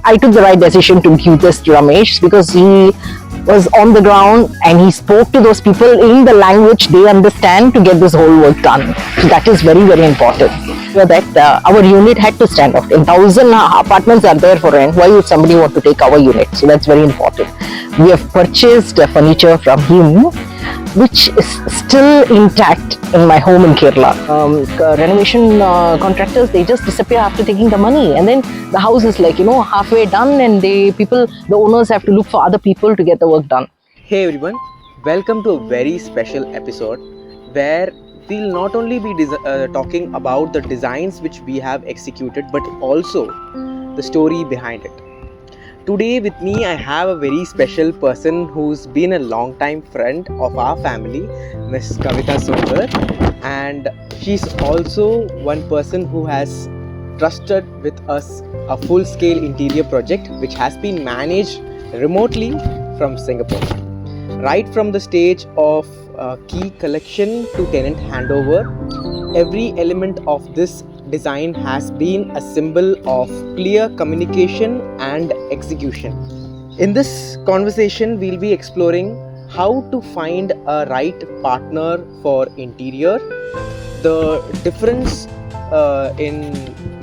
I took the right decision to give this to Ramesh because he was on the ground and he spoke to those people in the language they understand to get this whole work done. So that is very, very important. So that our unit had to stand out. 1,000 apartments are there for rent. Why would somebody want to take our unit? So that's very important. We have purchased furniture from him, which is still intact in my home in Kerala. Renovation contractors, they just disappear after taking the money, and then the house is like, halfway done, and the owners have to look for other people to get the work done. Hey everyone, welcome to a very special episode where we'll not only be talking about the designs which we have executed, but also the story behind it. Today with me I have a very special person who's been a long time friend of our family, Miss Kavitha Sundar, and she's also one person who has trusted with us a full-scale interior project which has been managed remotely from Singapore. Right from the stage of key collection to tenant handover, every element of this design has been a symbol of clear communication and execution. In this conversation, we'll be exploring how to find a right partner for interior, the difference in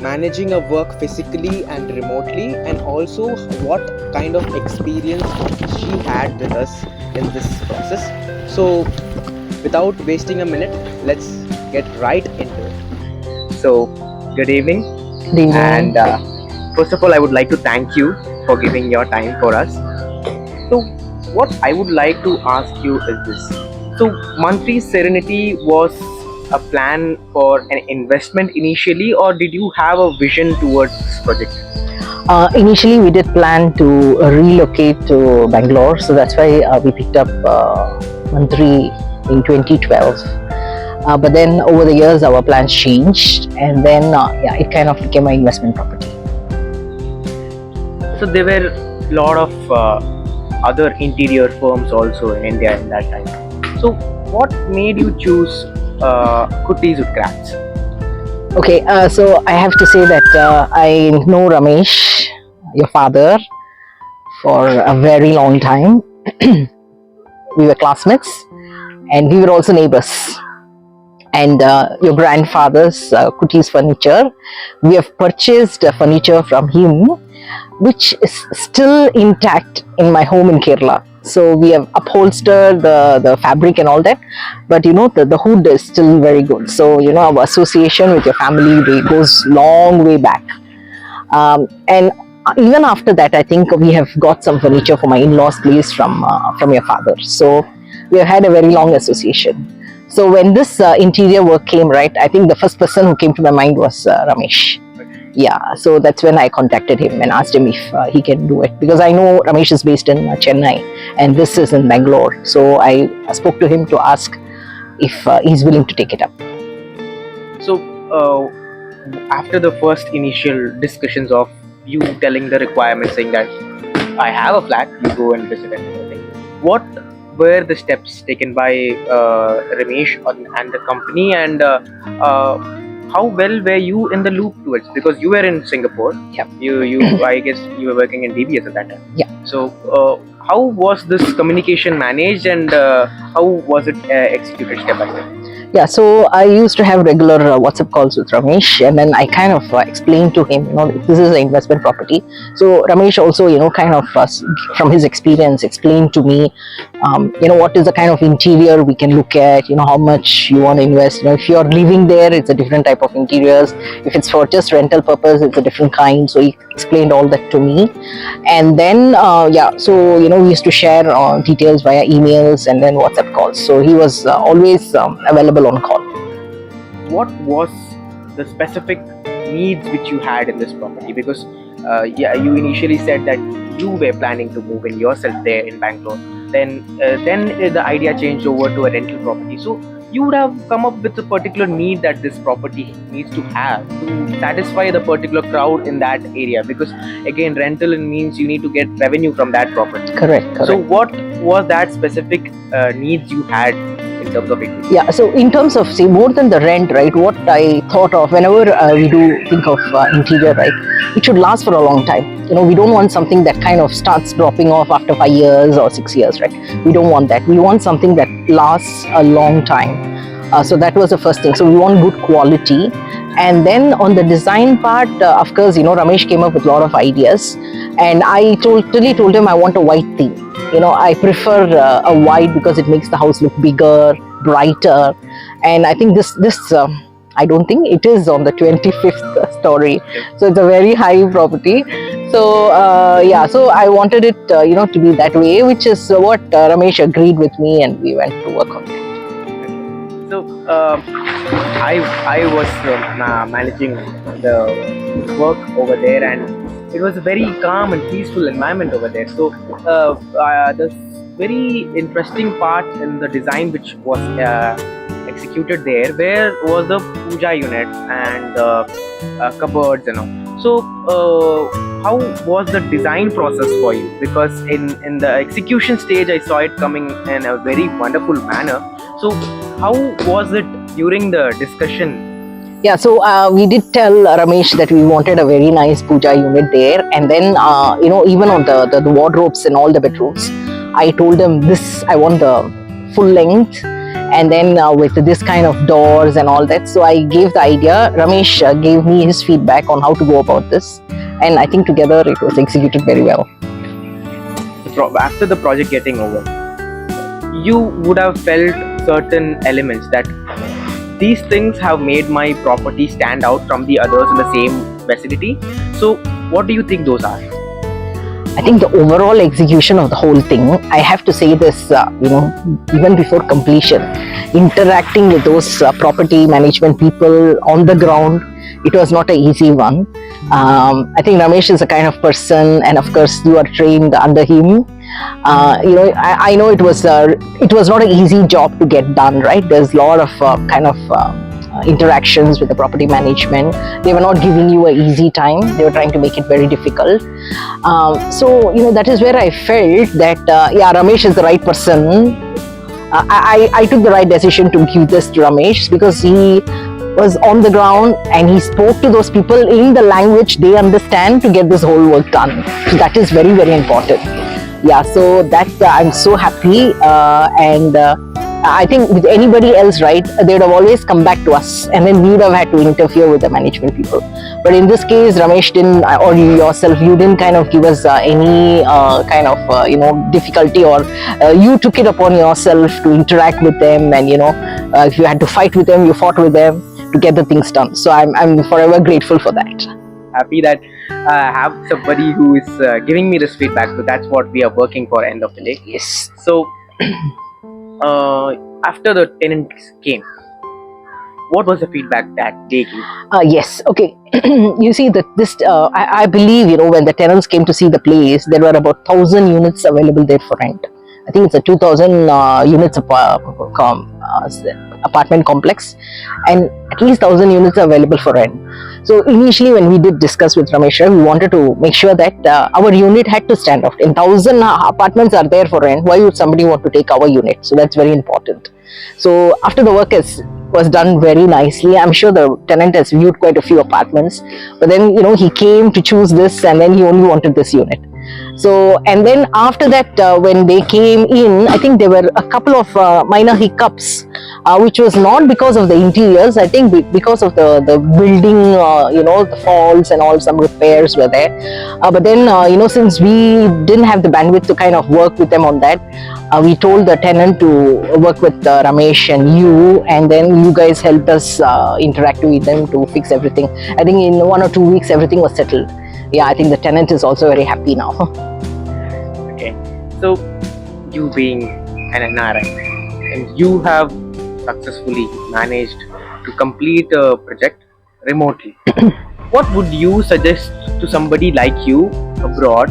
managing a work physically and remotely, and also what kind of experience she had with us in this process. So without wasting a minute, let's get right into it. So, good evening. Good evening. And first of all, I would like to thank you for giving your time for us. So, what I would like to ask you is this. So, Manthri Serenity was a plan for an investment initially, or did you have a vision towards this project? Initially, we did plan to relocate to Bangalore, so that's why we picked up Manthri in 2012. But then over the years our plans changed, and then it kind of became an investment property. So there were a lot of other interior firms also in India in that time. So what made you choose Kutties Wood Crafts? Okay, so I have to say that I know Ramesh, your father, for a very long time. We were classmates and we were also neighbors. And your grandfather's Kutties furniture, we have purchased furniture from him, which is still intact in my home in Kerala. So we have upholstered the fabric and all that, but the hood is still very good. So our association with your family goes long way back. And even after that, I think we have got some furniture for my in-laws' place from your father. So we have had a very long association. So when this interior work came, right, I think the first person who came to my mind was Ramesh. Yeah, so that's when I contacted him and asked him if he can do it, because I know Ramesh is based in Chennai and this is in Bangalore. So I spoke to him to ask if he's willing to take it up. So after the first initial discussions of you telling the requirements, saying that I have a flat, you go and visit and everything, what were the steps taken by Ramesh and the company, and how well were you in the loop towards, because you were in Singapore? Yeah. You I guess you were working in DBS at that time. Yeah. So how was this communication managed, and how was it executed step by step? Yeah, so I used to have regular WhatsApp calls with Ramesh, and then I kind of explained to him, this is an investment property. So Ramesh also, kind of from his experience explained to me, what is the kind of interior we can look at, how much you want to invest. If you're living there, it's a different type of interiors. If it's for just rental purpose, it's a different kind. So he explained all that to me. And then, so, we used to share details via emails and then WhatsApp calls. So he was always available on call. What was the specific needs which you had in this property? Because you initially said that you were planning to move in yourself there in Bangalore. Then the idea changed over to a rental property. So you would have come up with a particular need that this property needs to have to satisfy the particular crowd in that area, because again, rental means you need to get revenue from that property. Correct. So what was that specific needs you had in terms of equity? Yeah, so in terms of, say, more than the rent, right, what I thought of whenever we do think of interior, right, it should last for a long time. we don't want something that kind of starts dropping off after 5 years or 6 years, right? We don't want that. We want something that lasts a long time. So that was the first thing. So we want good quality. And then on the design part, of course, Ramesh came up with a lot of ideas, and I totally told him I want a white theme. I prefer a white because it makes the house look bigger, brighter. And I think this I don't think it is on the 25th story, so it's a very high property. So so I wanted it to be that way, which is what Ramesh agreed with me, and we went to work on it. So I was managing the work over there, and it was a very calm and peaceful environment over there. So the very interesting part in the design which was executed there, where was the pooja unit and cupboards and all. So how was the design process for you? Because in the execution stage, I saw it coming in a very wonderful manner. So how was it during the discussion? Yeah, so we did tell Ramesh that we wanted a very nice puja unit there, and then even on the wardrobes in all the bedrooms, I told him this, I want the full length, and then with this kind of doors and all that. So I gave the idea. Ramesh gave me his feedback on how to go about this, and I think together it was executed very well. After the project getting over, you would have felt certain elements that these things have made my property stand out from the others in the same vicinity. So what do you think those are? I think the overall execution of the whole thing, I have to say this, even before completion, interacting with those property management people on the ground, it was not an easy one. I think Ramesh is a kind of person, and of course you are trained under him. I know it was not an easy job to get done, right? There's a lot of interactions with the property management. They were not giving you an easy time. They were trying to make it very difficult. So that is where I felt that Ramesh is the right person. I took the right decision to give this to Ramesh, because he was on the ground and he spoke to those people in the language they understand to get this whole work done. So that is very, very important. Yeah, so that I'm so happy, and I think with anybody else, right, they would have always come back to us, and then we would have had to interfere with the management people. But in this case, Ramesh didn't, or you yourself, you didn't kind of give us any difficulty, or you took it upon yourself to interact with them, and if you had to fight with them, you fought with them to get the things done. So I'm forever grateful for that. Happy that I have somebody who is giving me this feedback. So that's what we are working for end of the day. Yes. So after the tenants came, what was the feedback that they gave? Yes. Okay. You see that this, I believe, when the tenants came to see the place, there were about 1,000 units available there for rent. I think it's a 2,000 units apartment complex, and at least 1,000 units are available for rent. So initially, when we did discuss with Ramesh, we wanted to make sure that our unit had to stand out. In 1,000 apartments are there for rent, why would somebody want to take our unit? So that's very important. So after the work was done very nicely, I'm sure the tenant has viewed quite a few apartments, but then he came to choose this, and then he only wanted this unit. So, and then after that, when they came in, I think there were a couple of minor hiccups, which was not because of the interiors. I think because of the building, the falls and all, some repairs were there. But then, since we didn't have the bandwidth to kind of work with them on that, we told the tenant to work with Ramesh and you, and then you guys helped us interact with them to fix everything. I think in 1 or 2 weeks, everything was settled. Yeah, I think the tenant is also very happy now. Okay, so you being an NRI, and you have successfully managed to complete a project remotely. What would you suggest to somebody like you abroad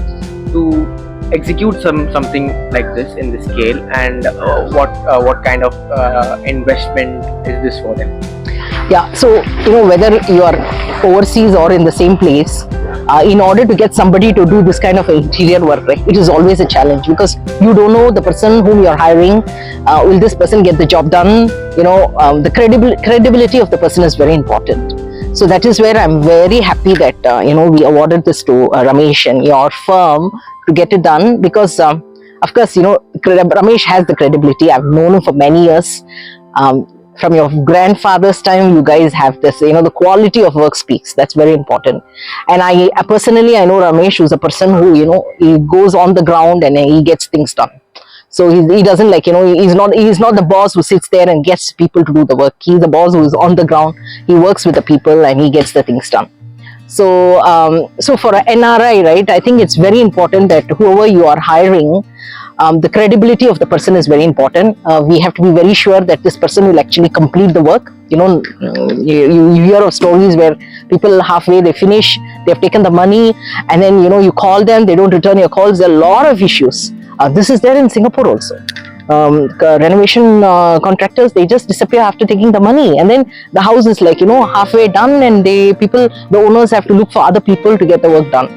to execute something like this in this scale, and what kind of investment is this for them? Yeah, so whether you are overseas or in the same place, in order to get somebody to do this kind of interior work, right, it is always a challenge, because you don't know the person whom you are hiring. Will this person get the job done? The credibility of the person is very important. So that is where I'm very happy that we awarded this to Ramesh and your firm to get it done, because of course, Ramesh has the credibility. I've known him for many years. From your grandfather's time, you guys have this, the quality of work speaks. That's very important. And I personally, I know Ramesh, who's a person who, he goes on the ground and he gets things done. So he doesn't like, he's not the boss who sits there and gets people to do the work. He's the boss who is on the ground. He works with the people and he gets the things done. So for an NRI, right, I think it's very important that whoever you are hiring, the credibility of the person is very important. We have to be very sure that this person will actually complete the work. You hear of stories where people halfway they finish, they've taken the money, and then you call them, they don't return your calls. There are a lot of issues. This is there in Singapore also. Renovation contractors, they just disappear after taking the money, and then the house is like halfway done, and the owners have to look for other people to get the work done.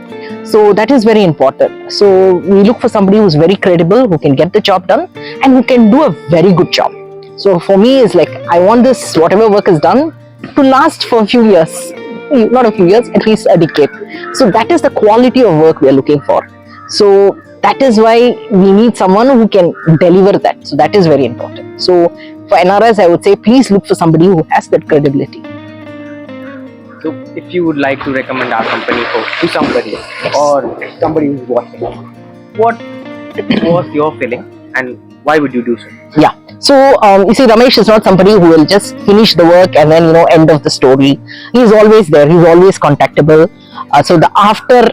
So that is very important. So we look for somebody who's very credible, who can get the job done, and who can do a very good job. So for me, it's like I want this, whatever work is done, to last for a few years, not a few years, at least a decade. So that is the quality of work we are looking for. So that is why we need someone who can deliver that. So that is very important. So for NRIs, I would say please look for somebody who has that credibility. So if you would like to recommend our company to somebody, or somebody who's watching, what was your feeling and why would you do so? Yeah. So you see, Ramesh is not somebody who will just finish the work and then end of the story. He's always there. He's always contactable. So the after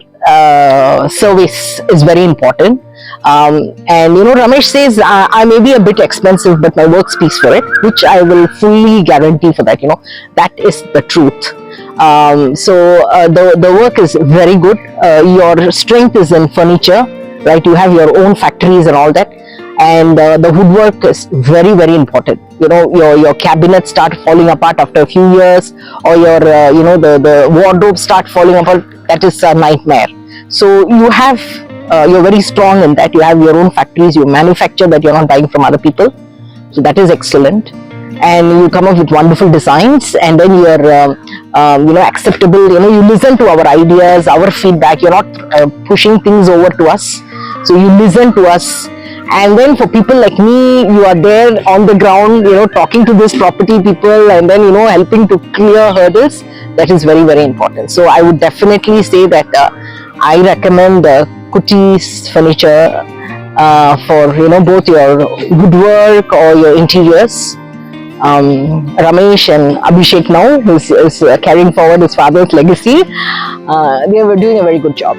service is very important. And Ramesh says I may be a bit expensive, but my work speaks for it, which I will fully guarantee for that. That is the truth. The work is very good. Your strength is in furniture, right? You have your own factories and all that. And the woodwork is very, very important. Your cabinets start falling apart after a few years, or your the wardrobes start falling apart. That is a nightmare. So you have you're very strong in that. You have your own factories. You manufacture that. You're not buying from other people. So that is excellent. And you come up with wonderful designs, and then you're acceptable. You listen to our ideas, our feedback. You're not pushing things over to us. So you listen to us. And then for people like me, you are there on the ground, talking to these property people, and then, helping to clear hurdles. That is very, very important. So I would definitely say that I recommend Kutties Furniture for, both your woodwork or your interiors. Ramesh and Abhishek now is carrying forward his father's legacy. They were doing a very good job.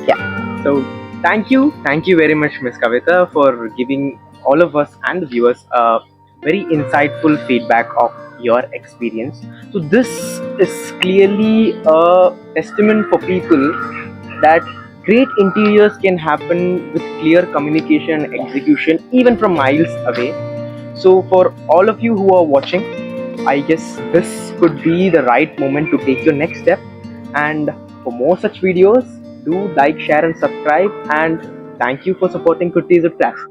Yeah. So thank you very much, Ms. Kavitha, for giving all of us and the viewers a very insightful feedback of your experience. So this is clearly a testament for people that great interiors can happen with clear communication and execution even from miles away. So for all of you who are watching, I guess this could be the right moment to take your next step. And for more such videos, do like, share and subscribe, and thank you for supporting Kutties Wood Crafts.